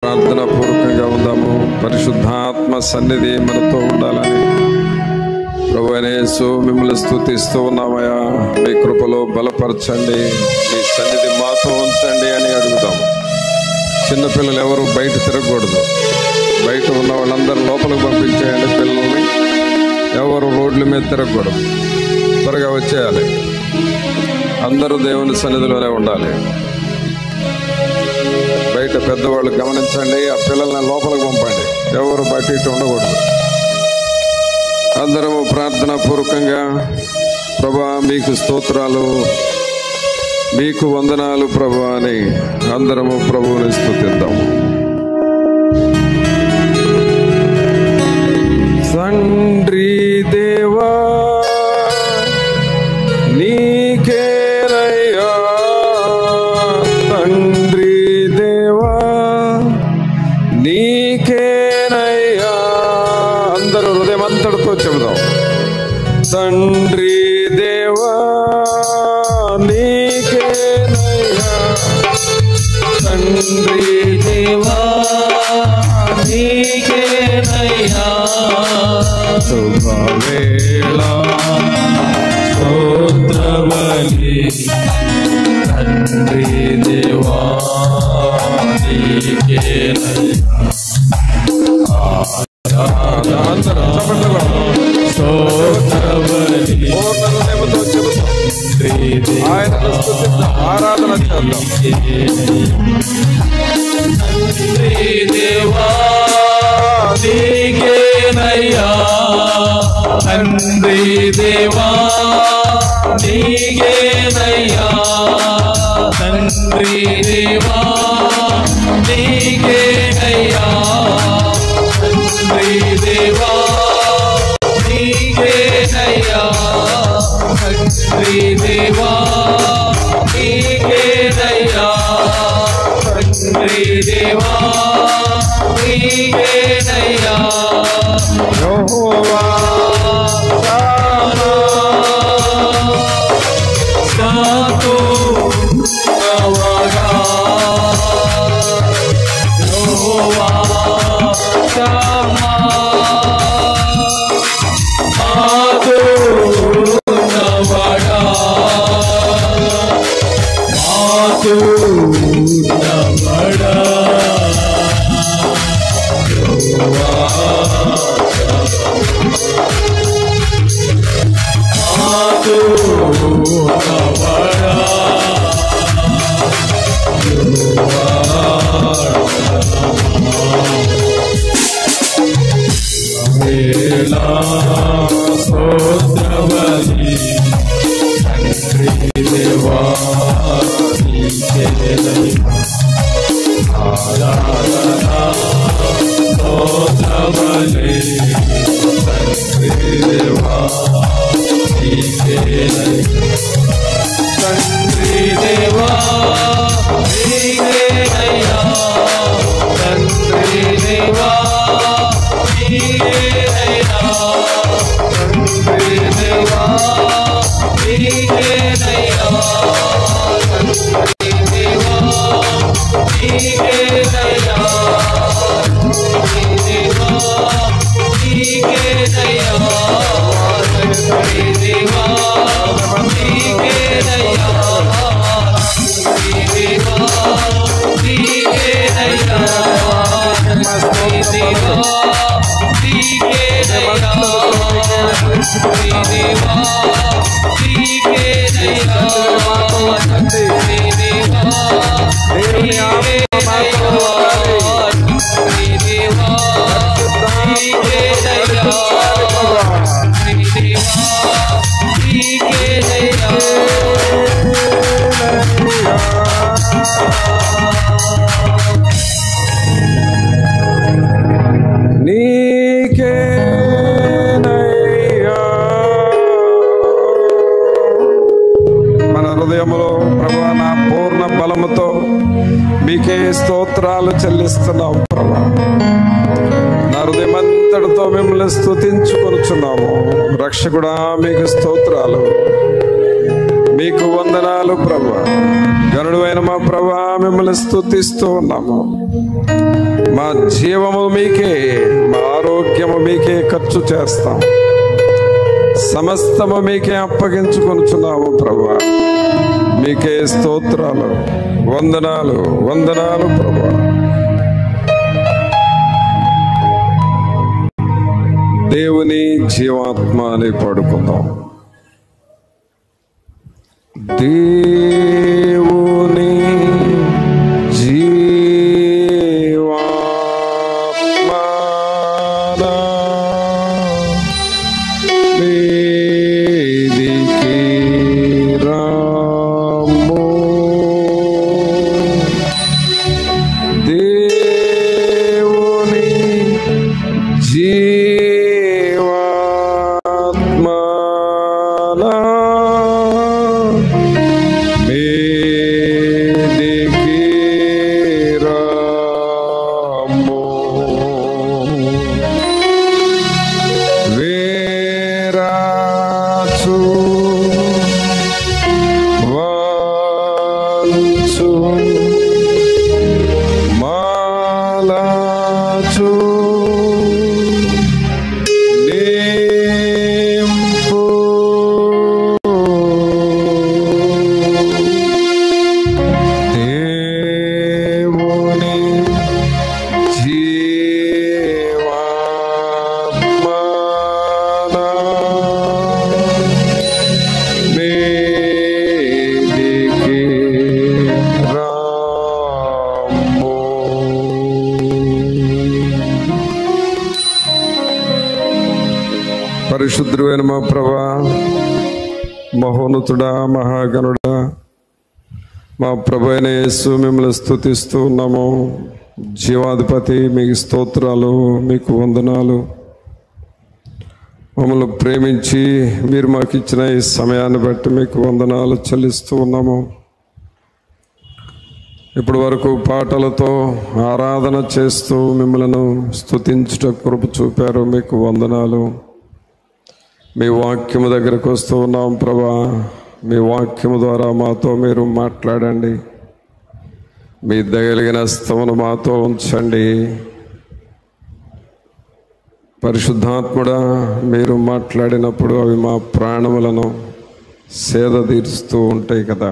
ప్రార్థన పూర్వకంగా ఉందాము. పరిశుద్ధాత్మ సన్నిధి మనతో ఉండాలని ప్రభువైన యేసు మిమ్మల్ని స్తుతిస్తూ ఉన్నామయ్యా. మీ కృపలో బలపరచండి, మీ సన్నిధి మాతో ఉంచండి అని అడుగుదాము. చిన్నపిల్లలు ఎవరు బయట తిరగకూడదు. బయట ఉన్న వాళ్ళందరూ లోపలికి పంపించేయండి. పిల్లల్ని ఎవరు రోడ్ల మీద తిరగకూడదు. త్వరగా వచ్చేయాలి. అందరూ దేవుని సన్నిధిలోనే ఉండాలి. బయట పెద్దవాళ్ళు గమనించండి. ఆ పిల్లల్ని లోపలికి పంపండి. ఎవరు బయట ఇటు ఉండకూడదు. అందరము ప్రార్థనా పూర్వకంగా ప్రభా మీకు స్తోత్రాలు, మీకు వందనాలు ప్రభా అని అందరము ప్రభువుని స్తుతిద్దాము. తండ్రి దేవా నీకేనయ్యా, తండ్రి దేవా నీకేనయ్యా. అందరూ హృదయమంతటితో చెబుదాం. తండ్రి దేవా నీకేనయ్యా, తండ్రి దేవా నీకేనయ్యా. శుభవేళ స్తోత్రబలి తండ్రి దేవా నీకేనయ్యా. అందరూ స్తోత్రబలి పూర్ణ హృదయంతో చెబుతాం. ఆయనను స్తుతిద్దాం, ఆరాధన చేద్దాం. తండ్రి దేవా నీకేనయ్యా, తండ్రి దేవా నీకేనయ్యా, తండ్రి దేవా నీకేనయ్యా, తండ్రి దేవా నీకేనయ్యా, తండ్రి దేవా నీకేనయ్యా, తండ్రి దేవా నీకేనయ్యా. యెహోవా నాతో ఉన్నవాడా, యెహోవా షమ్మా, నాతో ఉన్నవాడా, నాతో ఉన్నవాడా, యెహోవా నాతో ఉన్నవాడా, వేళా స్తోత్రబలి తండ్రి దేవా నీకేనయ్యా. ఆరాధన స్తోత్రబలి తండ్రి దేవా నీకేనయ్యా. తండ్రి దేవా నీకేనయ్యా, తండ్రి దేవా నీకేనయ్యా, తండ్రి దేవా నీకేనయ్యా, తండ్రి దేవా నీకేనయ్యా, తండ్రి దేవా నీకేనయ్యా, తండ్రి దేవా నీకేనయ్యా, తండ్రి దేవా నీకేనయ్యా, తండ్రి దేవా నీకేనయ్యా, తండ్రి దేవా నీకేనయ్యా, తండ్రి దేవా దేవుని ఆత్మ మాతో ఉండాలి. తండ్రి దేవా నీకేనయ్యా, తండ్రి దేవా నీకేనయ్యా. నీకేనయ్యా. మన హృదయములో ప్రభా నా పూర్ణ బలముతో మీకే స్తోత్రాలు చెల్లిస్తున్నాం ప్రభా. నా హృదయమంతటితో మిమ్మల్ని స్తుతించుకొనుచున్నాము. రక్షకుడా మీకు స్తోత్రాలు, మీకు వందనాలు ప్రభా. గనుడు అయిన మా ప్రభా మిమ్మల్ని స్తుతిస్తూ ఉన్నాము. మా జీవము మీకే, మా ఆరోగ్యము మీకే ఖర్చు చేస్తాం. సమస్తము మీకే అప్పగించుకొనుచున్నాము ప్రభువా. మీకే స్తోత్రాలు, వందనాలు, వందనాలు ప్రభువా. దేవుని జీవాత్మ అని పడుకుందాం. దేవుని జీవాత్మ మీదికి రాము. దేవుని జీవాత్మ మీదికి రాము. వేరాచు వంచు మాలాచు నింపు దేవుని జీవాత్మ మీదికి రాము. పరిశుద్ధుడైన మా ప్రభా, మహోన్నతుడా, మహాగణుడా, మా ప్రభు అయిన యేసు మిమ్మల్ని స్తుతిస్తూ ఉన్నాము. జీవాధిపతి, మీకు స్తోత్రాలు, మీకు వందనాలు. మమ్మల్ని ప్రేమించి మీరు మాకు ఇచ్చిన ఈ సమయాన్ని బట్టి మీకు వందనాలు చెల్లిస్తూ ఉన్నాము. ఇప్పటి వరకు పాటలతో ఆరాధన చేస్తూ మిమ్మల్ని స్తుతించుట కృప చూపారు, మీకు వందనాలు. మీ వాక్యము దగ్గరకు వస్తూ ఉన్నాం ప్రభా. మీ వాక్యము ద్వారా మాతో మీరు మాట్లాడండి. మీ దయలిగిన స్తవను మాతో ఉంచండి. పరిశుద్ధాత్ముడా, మీరు మాట్లాడినప్పుడు అవి మా ప్రాణములను సేద తీరుస్తూ ఉంటాయి కదా.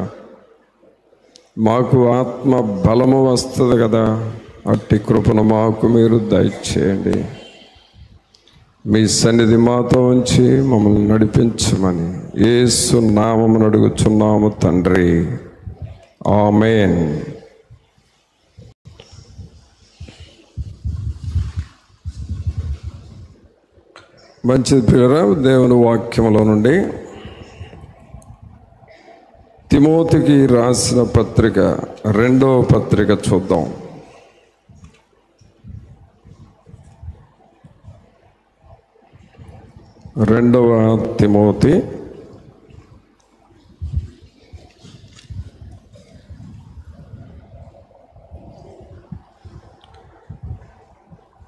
మాకు ఆత్మ బలము వస్తుంది కదా. అట్టి కృపను మాకు మీరు దయచేయండి. మీ సన్నిధి మాతో ఉంచి మమ్మల్ని నడిపించమని యేసు నామమున అడుగుచున్నాము తండ్రి, ఆమేన్. మంచిది ప్రియులారా, దేవుని వాక్యములో నుండి తిమోతికి రాసిన పత్రిక, 2వ పత్రిక చూద్దాం. 2వ తిమోతి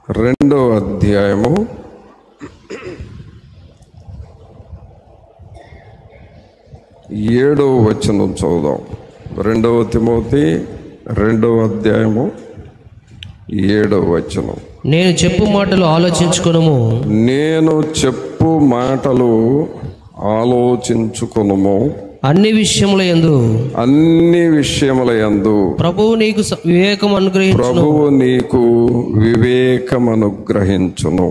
2వ అధ్యాయము 7వ వచనం చదువుదాం. 2వ తిమోతి 2వ అధ్యాయము 7వ వచనం. నేను చెప్పు మాటలు ఆలోచించుకొనుము. నేను చెప్పు మాటలు ఆలోచించుకొనుము. అన్ని విషయముల యందు ప్రభువు నీకు వివేకం అనుగ్రహించును. ప్రభువు నీకు వివేకం అనుగ్రహించును.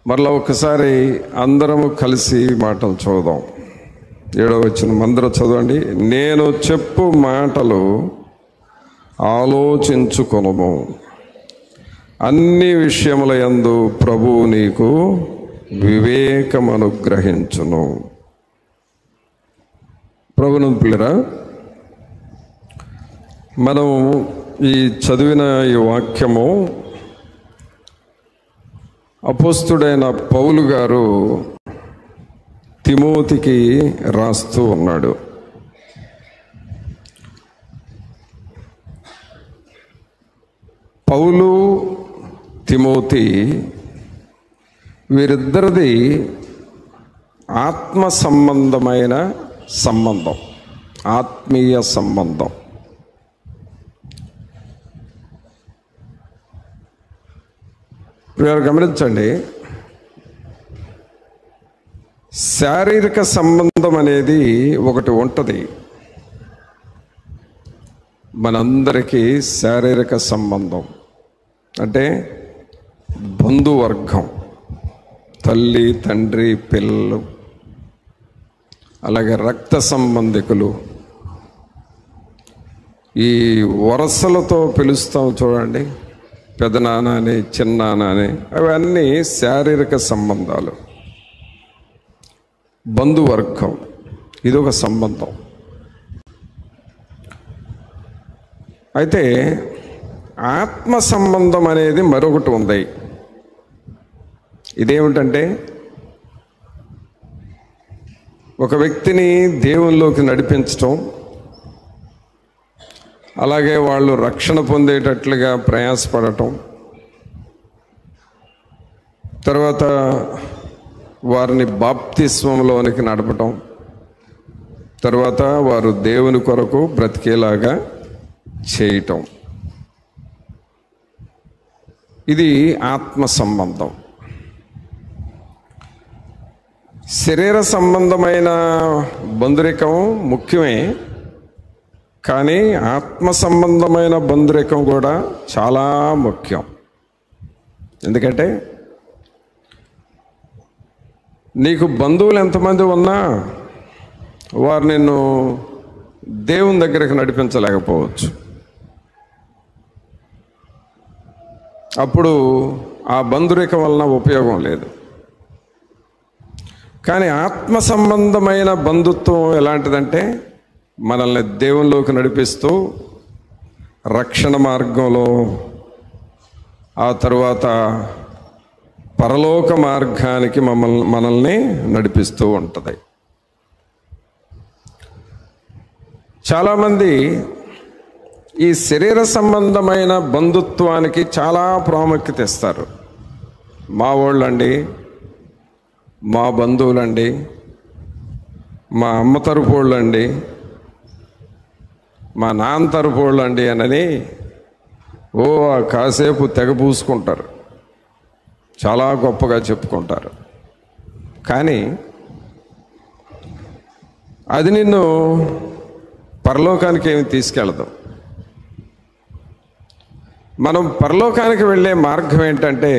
మరలా ఒకసారి అందరము కలిసి మాటలు చదువుదాం. 7వ వచనం అందరూ చదవండి. నేను చెప్పు మాటలు ఆలోచించుకొనుము. అన్ని విషయముల యందు ప్రభువు నీకు వివేకం అనుగ్రహించును. ప్రభువును పిల్లరా, మనం ఈ చదివిన ఈ వాక్యము అపోస్తుడైన పౌలు గారు తిమోతికి రాస్తూ ఉన్నాడు. పౌలు, తిమోతి వీరిద్దరిది ఆత్మ సంబంధమైన సంబంధం, ఆత్మీయ సంబంధం. మీరు గమనించండి, శారీరక సంబంధం అనేది ఒకటి ఉంటుంది. మనందరికీ శారీరక సంబంధం అంటే బంధువర్గం, తల్లి, తండ్రి, పిల్లలు, అలాగే రక్త సంబంధికులు, ఈ వరసలతో పిలుస్తాం చూడండి, పెదనాన్న అని, చిన్నాన్న అని, అవన్నీ శారీరక సంబంధాలు. బంధువర్గం ఇదొక సంబంధం. అయితే ఆత్మ సంబంధం అనేది మరొకటి ఉంది. ఇదేమిటంటే ఒక వ్యక్తిని దేవునిలోకి నడిపించటం, అలాగే వాళ్ళు రక్షణ పొందేటట్లుగా ప్రయాసపడటం, తర్వాత వారిని బాప్తిస్మంలోనికి నడపటం, తర్వాత వారు దేవుని కొరకు బ్రతికేలాగా చేయటం. ఇది ఆత్మ సంబంధం. శరీర సంబంధమైన బంధురికం ముఖ్యమే, కానీ ఆత్మ సంబంధమైన బంధురికం కూడా చాలా ముఖ్యం. ఎందుకంటే నీకు బంధువులు ఎంతమంది ఉన్నా వారు నిన్ను దేవుని దగ్గరికి నడిపించలేకపోవచ్చు. అప్పుడు ఆ బంధురికం వలన ఉపయోగం లేదు. కానీ ఆత్మ సంబంధమైన బంధుత్వం ఎలాంటిదంటే మనల్ని దేవునిలోకి నడిపిస్తూ రక్షణ మార్గంలో, ఆ తర్వాత పరలోక మార్గానికి మనల్ని నడిపిస్తూ ఉంటుంది. చాలామంది ఈ శరీర సంబంధమైన బంధుత్వానికి చాలా ప్రాముఖ్యత ఇస్తారు. మా వాళ్ళండి, మా బంధువులండి, మా అమ్మ తరపు వాళ్ళండి, మా నాన్న తరపు వాళ్ళండి అని కాసేపు తెగ పూసుకుంటారు, చాలా గొప్పగా చెప్పుకుంటారు. కానీ అది నిన్ను పరలోకానికి ఏమి తీసుకెళ్ళదు. మనం పరలోకానికి వెళ్ళే మార్గం ఏంటంటే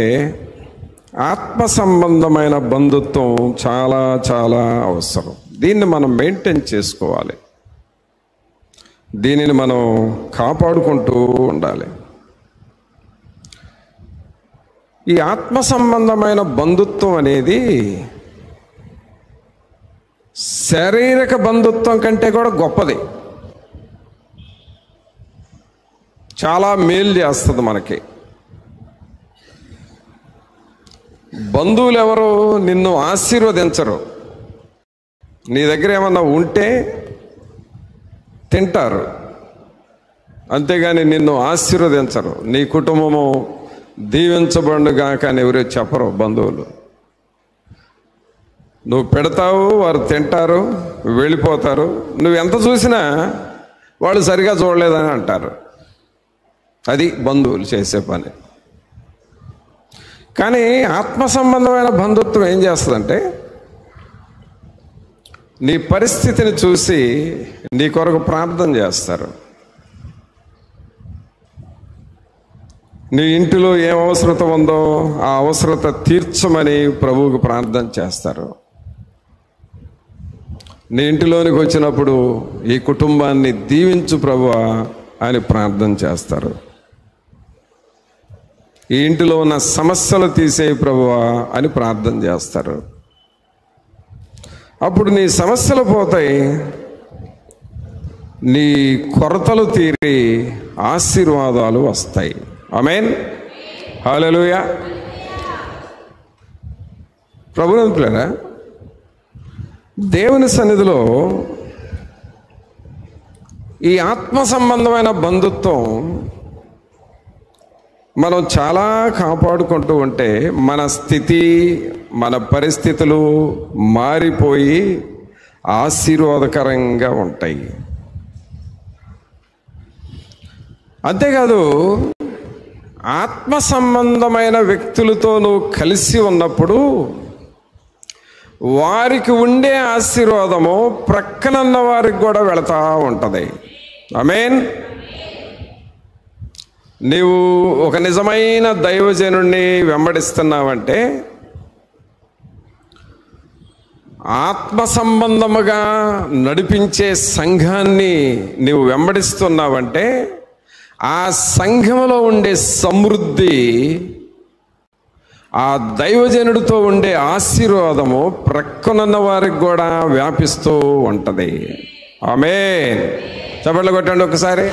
ఆత్మ సంబంధమైన బంధుత్వం చాలా చాలా అవసరం. దీన్ని మనం మెయింటైన్ చేసుకోవాలి, దీనిని మనం కాపాడుకుంటూ ఉండాలి. ఈ ఆత్మ సంబంధమైన బంధుత్వం అనేది శారీరక బంధుత్వం కంటే కూడా గొప్పది. చాలా మేలు చేస్తుంది మనకి. బంధువులు ఎవరు నిన్ను ఆశీర్వదించరు. నీ దగ్గర ఏమన్నా ఉంటే తింటారు, అంతేగాని నిన్ను ఆశీర్వదించరు. నీ కుటుంబము దీవించబడుగా కానీ ఎవరో చెప్పరు బంధువులు. నువ్వు పెడతావు, వారు తింటారు, వెళ్ళిపోతారు. నువ్వు ఎంత చూసినా వాళ్ళు సరిగా చూడలేదని అంటారు. అది బంధువులు చేసే పని. కానీ ఆత్మ సంబంధమైన బంధుత్వం ఏం చేస్తుందంటే నీ పరిస్థితిని చూసి నీ కొరకు ప్రార్థన చేస్తారు. నీ ఇంటిలో ఏం అవసరత ఉందో ఆ అవసరత తీర్చమని ప్రభువుకు ప్రార్థన చేస్తారు. నీ ఇంటిలోనికి వచ్చినప్పుడు ఈ కుటుంబాన్ని దీవించు ప్రభువా అని ప్రార్థన చేస్తారు. ఈ ఇంటిలో ఉన్న సమస్యలు తీసే ప్రభువా అని ప్రార్థన చేస్తారు. అప్పుడు నీ సమస్యలు పోతాయి, నీ కొరతలు తీరి ఆశీర్వాదాలు వస్తాయి. ఆమేన్, హల్లెలూయా. ప్రభునంతులారా, దేవుని సన్నిధిలో ఈ ఆత్మ సంబంధమైన బంధుత్వం మనం చాలా కాపాడుకుంటూ ఉంటే మన స్థితి, మన పరిస్థితులు మారిపోయి ఆశీర్వాదకరంగా ఉంటాయి. అంతేకాదు ఆత్మ సంబంధమైన వ్యక్తులతో నువ్వు కలిసి ఉన్నప్పుడు వారికి ఉండే ఆశీర్వాదము ప్రక్కనున్న వారికి కూడా వెళతా ఉంటుంది. ఆమేన్. నీవు ఒక నిజమైన దైవజనుడిని వెంబడిస్తున్నావంటే, ఆత్మ సంబంధముగా నడిపించే సంఘాన్ని నీవు వెంబడిస్తున్నావంటే, ఆ సంఘములో ఉండే సమృద్ధి, ఆ దైవజనుడితో ఉండే ఆశీర్వాదము ప్రక్కనున్న వారికి కూడా వ్యాపిస్తూ ఉంటుంది. ఆమేన్. చప్పట్లు కొట్టండి ఒకసారి.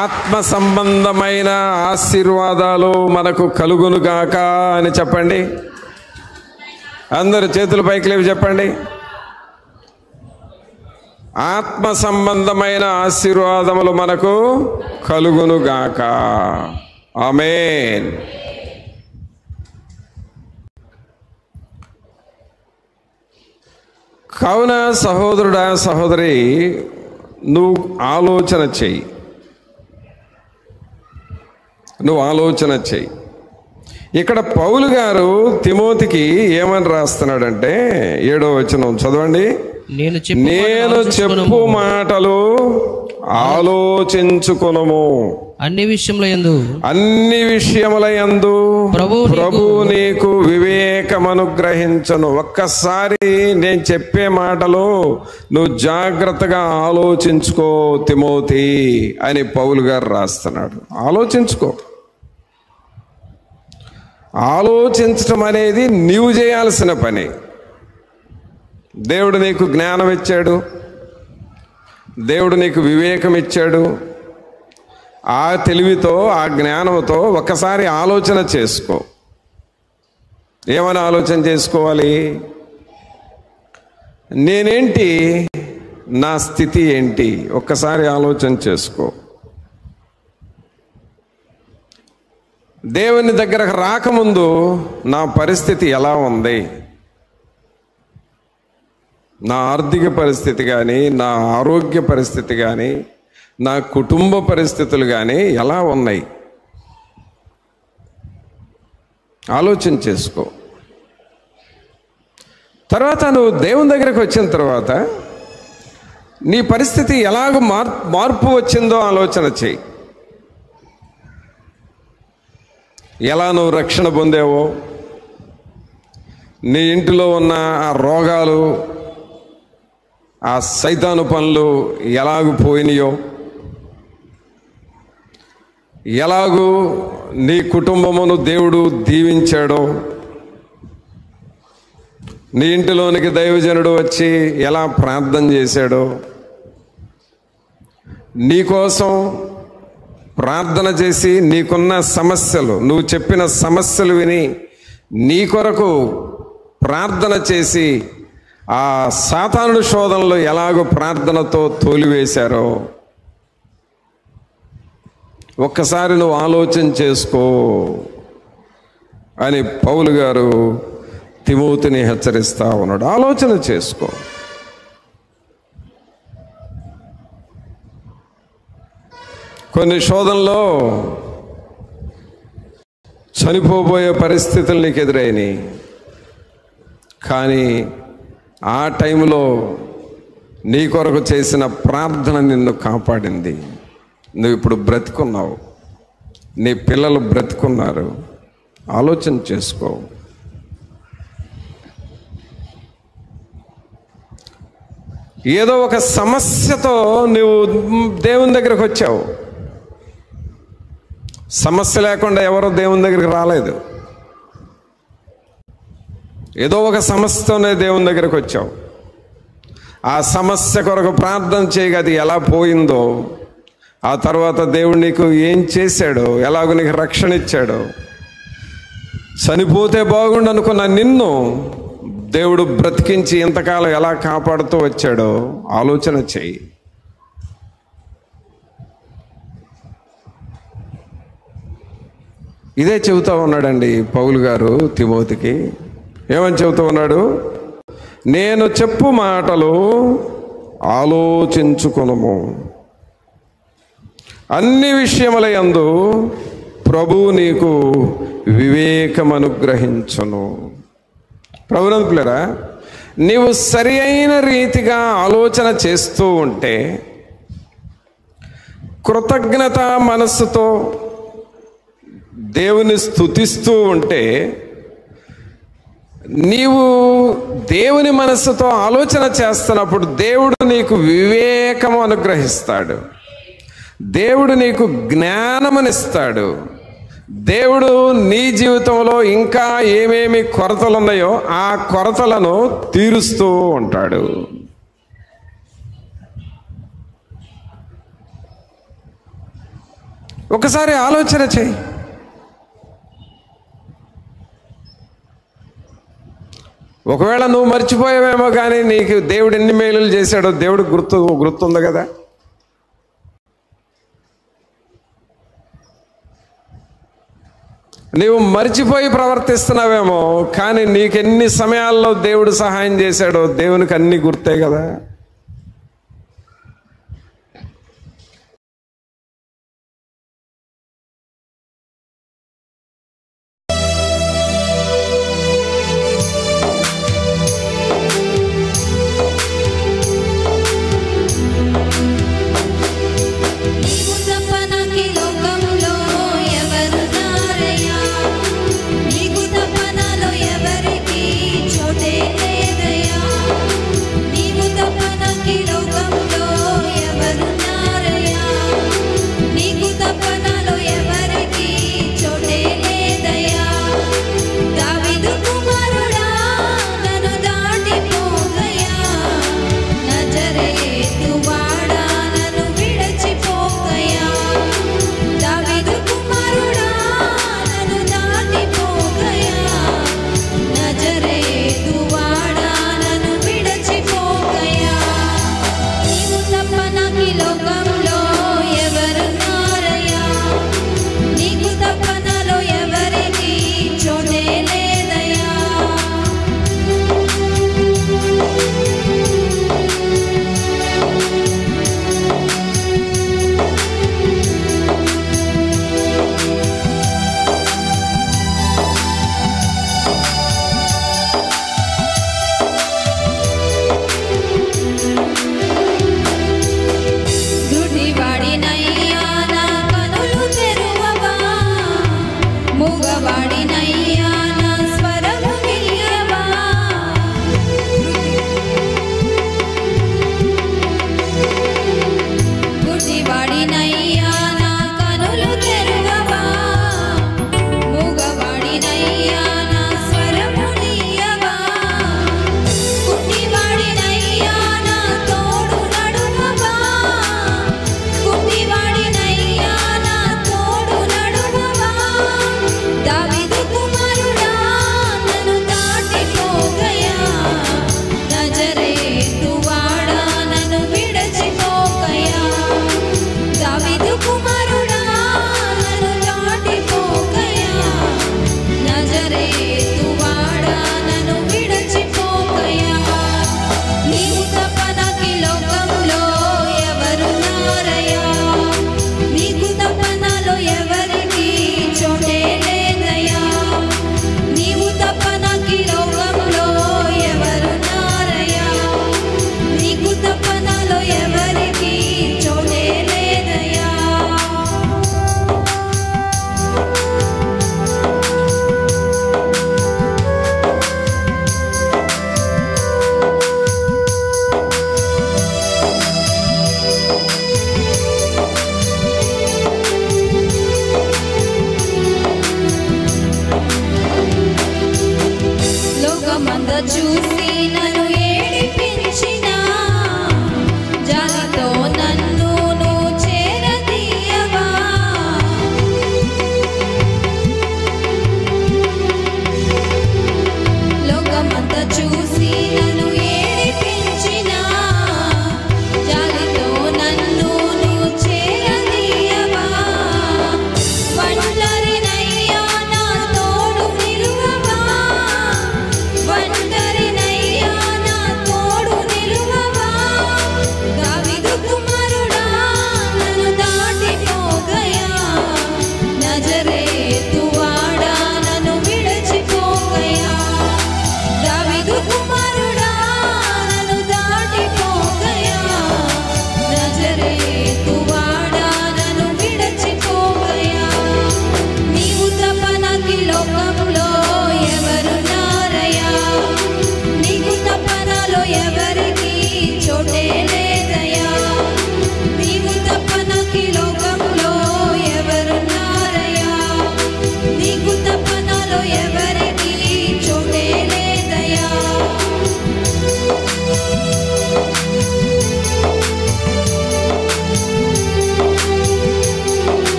ఆత్మ సంబంధమైన ఆశీర్వాదాలు మనకు కలుగునుగాక అని చెప్పండి. అందరు చేతులు పైకి లేవి చెప్పండి. ఆత్మ సంబంధమైన ఆశీర్వాదములు మనకు కలుగునుగాక. ఆమేన్. కావున సహోదరుడా, సహోదరి, నువ్వు ఆలోచన చెయ్యి. ఇక్కడ పౌలు గారు తిమోతికి ఏమని రాస్తున్నాడంటే, 7వ వచనం చదవండి. నేను చెప్పు మాటలు ఆలోచించుకొనుము, అన్ని విషయముల యందు ప్రభు నీకు వివేకమనుగ్రహించును. ఒక్కసారి నేను చెప్పే మాటలు నువ్వు జాగ్రత్తగా ఆలోచించుకో తిమోతి అని పౌలు గారు రాస్తున్నాడు. ఆలోచించటం అనేది నీవు చేయాల్సిన పని. దేవుడు నీకు జ్ఞానం ఇచ్చాడు, దేవుడు నీకు వివేకం ఇచ్చాడు. ఆ తెలివితో, ఆ జ్ఞానంతో ఒక్కసారి ఆలోచన చేసుకో. ఏమని ఆలోచన చేసుకోవాలి? నేనేంటి, నా స్థితి ఏంటి? ఒక్కసారి ఆలోచన చేసుకో. దేవుని దగ్గరకు రాకముందు నా పరిస్థితి ఎలా ఉంది? నా ఆర్థిక పరిస్థితి కానీ, నా ఆరోగ్య పరిస్థితి కానీ, నా కుటుంబ పరిస్థితులు కానీ ఎలా ఉన్నాయి? ఆలోచన చేసుకో. తర్వాత నువ్వు దేవుని దగ్గరకు వచ్చిన తర్వాత నీ పరిస్థితి ఎలాగ మార్పు వచ్చిందో ఆలోచన చేయి. ఎలా నువ్వు రక్షణ పొందావో, నీ ఇంటిలో ఉన్న ఆ రోగాలు, ఆ సైతాను పనులు ఎలాగూ పోయినాయో, ఎలాగూ నీ కుటుంబమును దేవుడు దీవించాడో, నీ ఇంటిలోనికి దైవజనుడు వచ్చి ఎలా ప్రార్థన చేశాడో, నీకోసం ప్రార్థన చేసి నీకున్న సమస్యలు, నువ్వు చెప్పిన సమస్యలు విని నీ కొరకు ప్రార్థన చేసి ఆ సాతాను శోధనలో ఎలాగో ప్రార్థనతో తోలివేశారో ఒక్కసారి నువ్వు ఆలోచన చేసుకో అని పౌలు గారు తిమోతిని హెచ్చరిస్తా ఉన్నాడు. ఆలోచన చేసుకో. కొన్ని శోధనలో చనిపోబోయే పరిస్థితులు నీకు ఎదురైనాయి, కానీ ఆ టైంలో నీ కొరకు చేసిన ప్రార్థన నిన్ను కాపాడింది. నువ్వు ఇప్పుడు బ్రతికున్నావు, నీ పిల్లలు బ్రతికున్నారు. ఆలోచన చేసుకో. ఏదో ఒక సమస్యతో నువ్వు దేవుని దగ్గరకు వచ్చావు. సమస్య లేకుండా ఎవరో దేవుని దగ్గరికి రాలేదు. ఏదో ఒక సమస్యతోనే దేవుని దగ్గరకు వచ్చావు. ఆ సమస్య కొరకు ప్రార్థన చేయగా అది ఎలా పోయిందో, ఆ తర్వాత దేవుడు నీకు ఏం చేశాడో, ఎలాగో నీకు రక్షణ ఇచ్చాడో, చనిపోతే బాగుండు అనుకున్న నిన్ను దేవుడు బ్రతికించి ఇంతకాలం ఎలా కాపాడుతూ వచ్చాడో ఆలోచన చెయ్యి. ఇదే చెబుతూ ఉన్నాడండి పౌలు గారు తిమోతికి. ఏమని చెబుతూ ఉన్నాడు? నేను చెప్పు మాటలు ఆలోచించుకొనుము, అన్ని విషయముల యందు ప్రభువు నీకు వివేకం అనుగ్రహించును. ప్రభునందు పిల్లరా, నీవు సరి అయిన రీతిగా ఆలోచన చేస్తూ ఉంటే, కృతజ్ఞత మనస్సుతో దేవుని స్తుతిస్తూ ఉంటే, నీవు దేవుని మనస్సుతో ఆలోచన చేస్తున్నప్పుడు దేవుడు నీకు వివేకము అనుగ్రహిస్తాడు. దేవుడు నీకు జ్ఞానమునిస్తాడు. దేవుడు నీ జీవితంలో ఇంకా ఏమేమి కొరతలు ఉన్నాయో ఆ కొరతలను తీరుస్తూ ఉంటాడు. ఒకసారి ఆలోచన చేయి. ఒకవేళ నువ్వు మర్చిపోయావేమో, కానీ నీకు దేవుడు ఎన్ని మేలులు చేశాడో దేవుడికి గుర్తుంది కదా. నీవు మర్చిపోయి ప్రవర్తిస్తున్నావేమో, కానీ నీకెన్ని సమయాల్లో దేవుడు సహాయం చేశాడో దేవునికి అన్ని గుర్తే కదా.